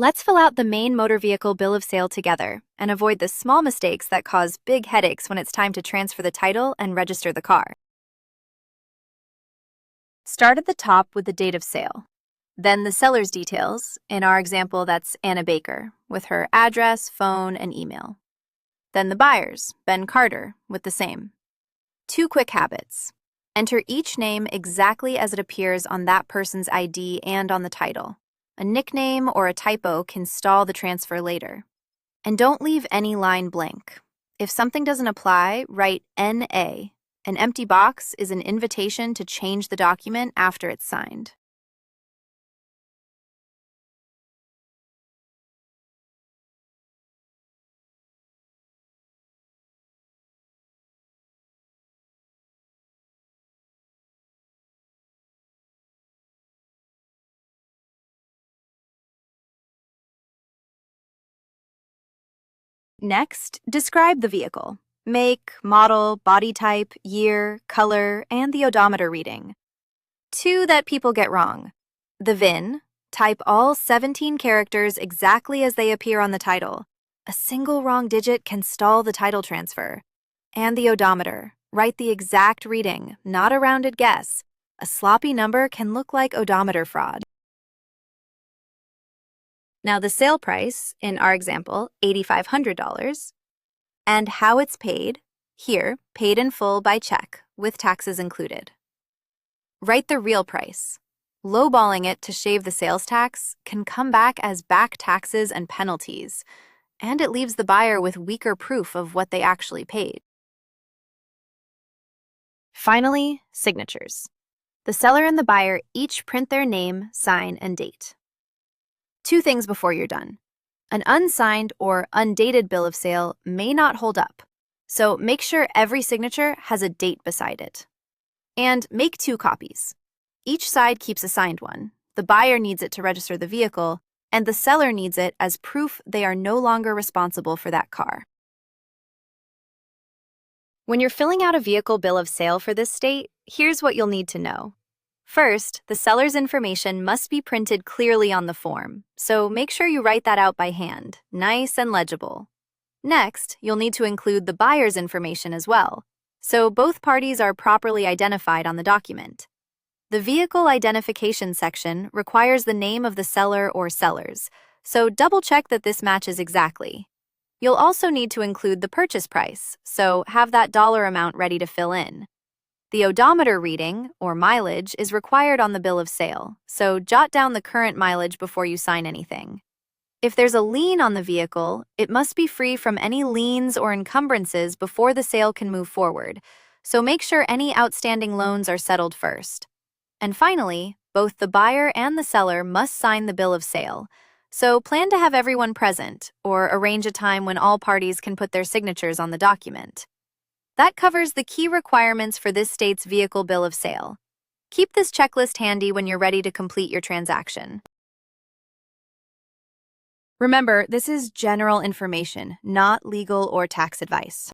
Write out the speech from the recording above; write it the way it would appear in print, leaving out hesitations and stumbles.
Let's fill out the Maine motor vehicle bill of sale together and avoid the small mistakes that cause big headaches when it's time to transfer the title and register the car. Start at the top with the date of sale. Then the seller's details. In our example, that's Anna Baker, with her address, phone, and email. Then the buyers, Ben Carter, with the same. 2 quick habits. Enter each name exactly as it appears on that person's ID and on the title. A nickname or a typo can stall the transfer later. And don't leave any line blank. If something doesn't apply, write NA. An empty box is an invitation to change the document after it's signed. Next, describe the vehicle. Make, model, body type, year, color, and the odometer reading. 2 that people get wrong. The VIN. Type all 17 characters exactly as they appear on the title. A single wrong digit can stall the title transfer. And the odometer. Write the exact reading, not a rounded guess. A sloppy number can look like odometer fraud. Now the sale price, in our example, $8,500, and how it's paid, here, paid in full by check, with taxes included. Write the real price. Lowballing it to shave the sales tax can come back as back taxes and penalties, and it leaves the buyer with weaker proof of what they actually paid. Finally, signatures. The seller and the buyer each print their name, sign, and date. 2 things before you're done. An unsigned or undated bill of sale may not hold up, so make sure every signature has a date beside it. And make 2 copies. Each side keeps a signed one. The buyer needs it to register the vehicle, and the seller needs it as proof they are no longer responsible for that car. When you're filling out a vehicle bill of sale for this state, here's what you'll need to know. First, the seller's information must be printed clearly on the form, so make sure you write that out by hand, nice and legible. Next, you'll need to include the buyer's information as well, so both parties are properly identified on the document. The vehicle identification section requires the name of the seller or sellers, so double-check that this matches exactly. You'll also need to include the purchase price, so have that dollar amount ready to fill in. The odometer reading, or mileage, is required on the bill of sale, so jot down the current mileage before you sign anything. If there's a lien on the vehicle, it must be free from any liens or encumbrances before the sale can move forward, so make sure any outstanding loans are settled first. And finally, both the buyer and the seller must sign the bill of sale, so plan to have everyone present or arrange a time when all parties can put their signatures on the document. That covers the key requirements for this state's vehicle bill of sale. Keep this checklist handy when you're ready to complete your transaction. Remember, this is general information, not legal or tax advice.